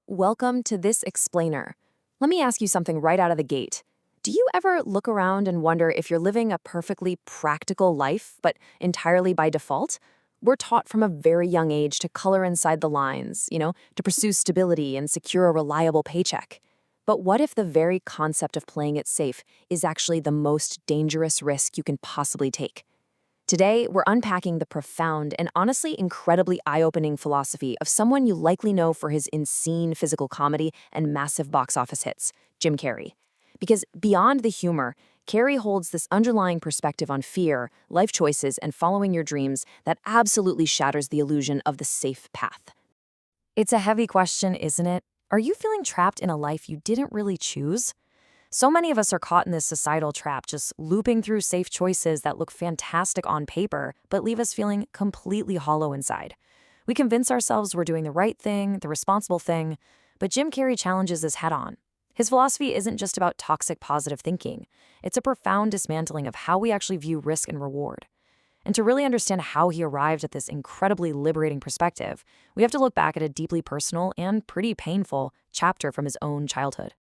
welcome to this explainer. Let me ask you something right out of the gate. Do you ever look around and wonder if you're living a perfectly practical life, but entirely by default? We're taught from a very young age to color inside the lines, to pursue stability and secure a reliable paycheck. But what if the very concept of playing it safe is actually the most dangerous risk you can possibly take? Today, we're unpacking the profound and honestly incredibly eye-opening philosophy of someone you likely know for his insane physical comedy and massive box office hits, Jim Carrey. Because beyond the humor, Carrey holds this underlying perspective on fear, life choices, and following your dreams that absolutely shatters the illusion of the safe path. It's a heavy question, isn't it? Are you feeling trapped in a life you didn't really choose? So many of us are caught in this societal trap, just looping through safe choices that look fantastic on paper, but leave us feeling completely hollow inside. We convince ourselves we're doing the right thing, the responsible thing, but Jim Carrey challenges this head-on. His philosophy isn't just about toxic positive thinking. It's a profound dismantling of how we actually view risk and reward. And to really understand how he arrived at this incredibly liberating perspective, we have to look back at a deeply personal and pretty painful chapter from his own childhood.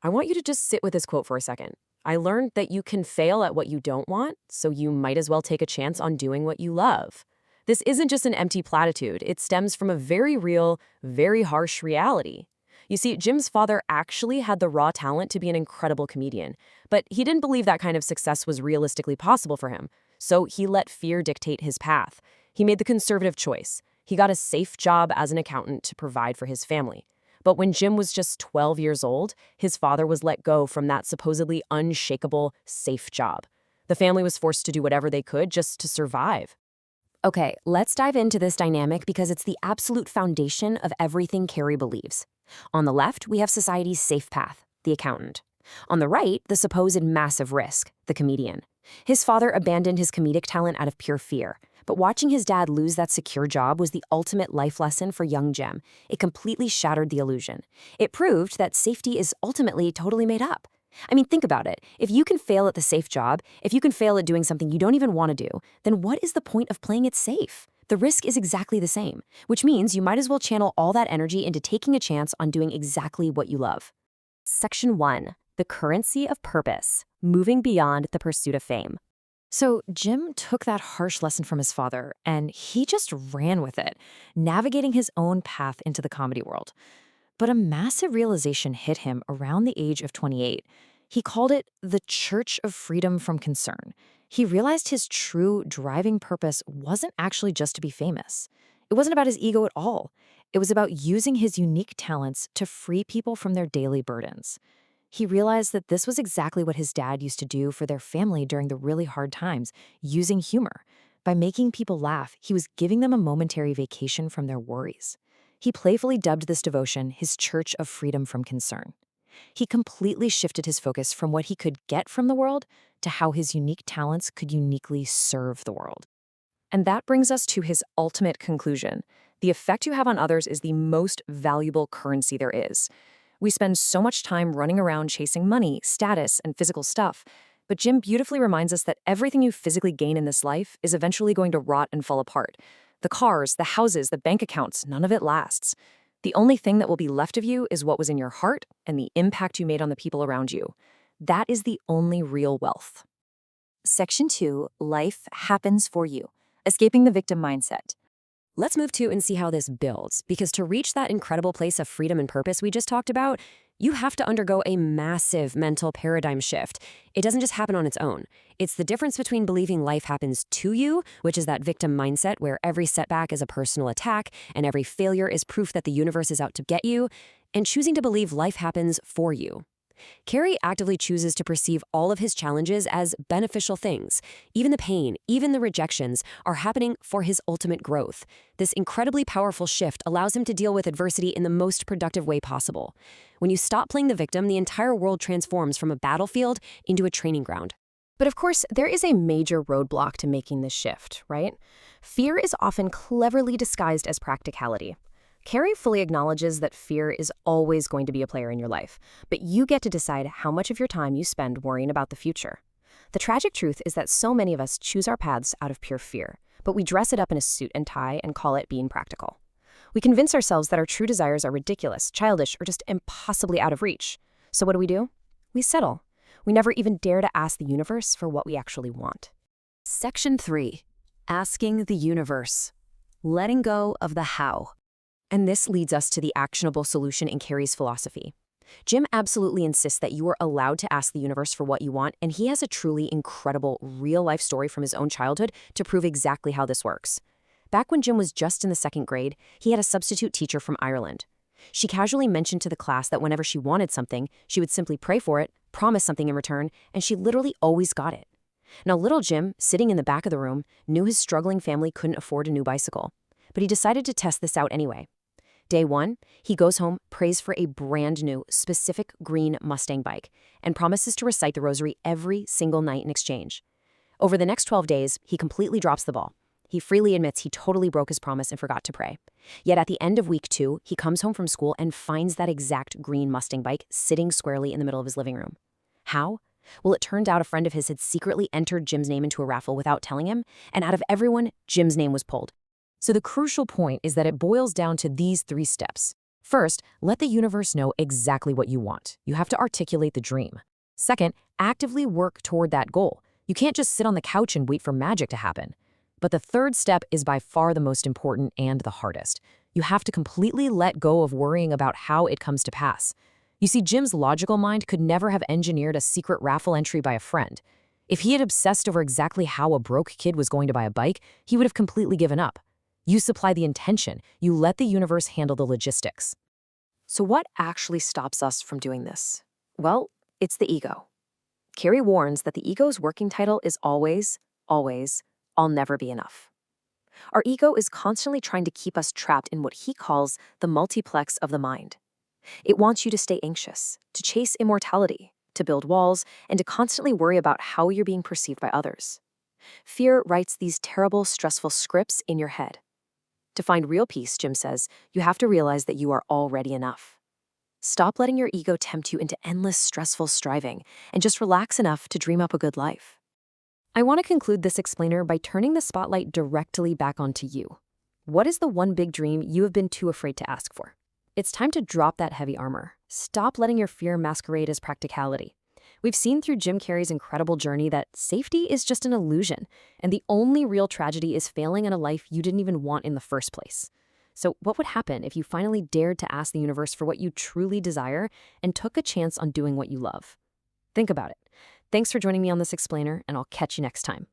I want you to just sit with this quote for a second. I learned that you can fail at what you don't want, so you might as well take a chance on doing what you love. This isn't just an empty platitude. It stems from a very real, very harsh reality. You see, Jim's father actually had the raw talent to be an incredible comedian, but he didn't believe that kind of success was realistically possible for him, so he let fear dictate his path. He made the conservative choice. He got a safe job as an accountant to provide for his family. But when Jim was just 12 years old, his father was let go from that supposedly unshakable, safe job. The family was forced to do whatever they could just to survive. Okay, let's dive into this dynamic because it's the absolute foundation of everything Carrey believes. On the left, we have society's safe path, the accountant. On the right, the supposed massive risk, the comedian. His father abandoned his comedic talent out of pure fear. But watching his dad lose that secure job was the ultimate life lesson for young Jim. It completely shattered the illusion. It proved that safety is ultimately totally made up. I mean, think about it. If you can fail at the safe job, if you can fail at doing something you don't even want to do, then what is the point of playing it safe? The risk is exactly the same, which means you might as well channel all that energy into taking a chance on doing exactly what you love. Section 1. The currency of purpose, moving beyond the pursuit of fame. So Jim took that harsh lesson from his father, and he just ran with it, navigating his own path into the comedy world. But a massive realization hit him around the age of 28. He called it the Church of Freedom from Concern. He realized his true driving purpose wasn't actually just to be famous. It wasn't about his ego at all. It was about using his unique talents to free people from their daily burdens. He realized that this was exactly what his dad used to do for their family during the really hard times, using humor. By making people laugh, he was giving them a momentary vacation from their worries. He playfully dubbed this devotion his Church of Freedom from Concern. He completely shifted his focus from what he could get from the world to how his unique talents could uniquely serve the world. And that brings us to his ultimate conclusion. The effect you have on others is the most valuable currency there is. We spend so much time running around chasing money, status, and physical stuff, but Jim beautifully reminds us that everything you physically gain in this life is eventually going to rot and fall apart. The cars, the houses, the bank accounts, none of it lasts. The only thing that will be left of you is what was in your heart and the impact you made on the people around you. That is the only real wealth. Section 2, Life Happens for You, Escaping the Victim Mindset. Let's move to and see how this builds, because to reach that incredible place of freedom and purpose we just talked about, you have to undergo a massive mental paradigm shift. It doesn't just happen on its own. It's the difference between believing life happens to you, which is that victim mindset where every setback is a personal attack and every failure is proof that the universe is out to get you, and choosing to believe life happens for you. Carrey actively chooses to perceive all of his challenges as beneficial things. Even the pain, even the rejections, are happening for his ultimate growth. This incredibly powerful shift allows him to deal with adversity in the most productive way possible. When you stop playing the victim, the entire world transforms from a battlefield into a training ground. But of course, there is a major roadblock to making this shift, right? Fear is often cleverly disguised as practicality. Carrey fully acknowledges that fear is always going to be a player in your life, but you get to decide how much of your time you spend worrying about the future. The tragic truth is that so many of us choose our paths out of pure fear, but we dress it up in a suit and tie and call it being practical. We convince ourselves that our true desires are ridiculous, childish, or just impossibly out of reach. So what do? We settle. We never even dare to ask the universe for what we actually want. Section 3. Asking the universe. Letting go of the how. And this leads us to the actionable solution in Carrey's philosophy. Jim absolutely insists that you are allowed to ask the universe for what you want, and he has a truly incredible real-life story from his own childhood to prove exactly how this works. Back when Jim was just in the 2nd grade, he had a substitute teacher from Ireland. She casually mentioned to the class that whenever she wanted something, she would simply pray for it, promise something in return, and she literally always got it. Now, little Jim, sitting in the back of the room, knew his struggling family couldn't afford a new bicycle, but he decided to test this out anyway. Day 1, he goes home, prays for a brand new, specific green Mustang bike, and promises to recite the rosary every single night in exchange. Over the next 12 days, he completely drops the ball. He freely admits he totally broke his promise and forgot to pray. Yet at the end of week 2, he comes home from school and finds that exact green Mustang bike sitting squarely in the middle of his living room. How? Well, it turned out a friend of his had secretly entered Jim's name into a raffle without telling him, and out of everyone, Jim's name was pulled. So the crucial point is that it boils down to these 3 steps. First, let the universe know exactly what you want. You have to articulate the dream. Second, actively work toward that goal. You can't just sit on the couch and wait for magic to happen. But the 3rd step is by far the most important and the hardest. You have to completely let go of worrying about how it comes to pass. You see, Jim's logical mind could never have engineered a secret raffle entry by a friend. If he had obsessed over exactly how a broke kid was going to buy a bike, he would have completely given up. You supply the intention. You let the universe handle the logistics. So what actually stops us from doing this? Well, it's the ego. Carrey warns that the ego's working title is always, I'll never be enough. Our ego is constantly trying to keep us trapped in what he calls the multiplex of the mind. It wants you to stay anxious, to chase immortality, to build walls, and to constantly worry about how you're being perceived by others. Fear writes these terrible, stressful scripts in your head. To find real peace, Jim says, you have to realize that you are already enough. Stop letting your ego tempt you into endless, stressful striving, and just relax enough to dream up a good life. I want to conclude this explainer by turning the spotlight directly back onto you. What is the one big dream you have been too afraid to ask for? It's time to drop that heavy armor. Stop letting your fear masquerade as practicality. We've seen through Jim Carrey's incredible journey that safety is just an illusion, and the only real tragedy is failing in a life you didn't even want in the first place. So what would happen if you finally dared to ask the universe for what you truly desire and took a chance on doing what you love? Think about it. Thanks for joining me on this explainer, and I'll catch you next time.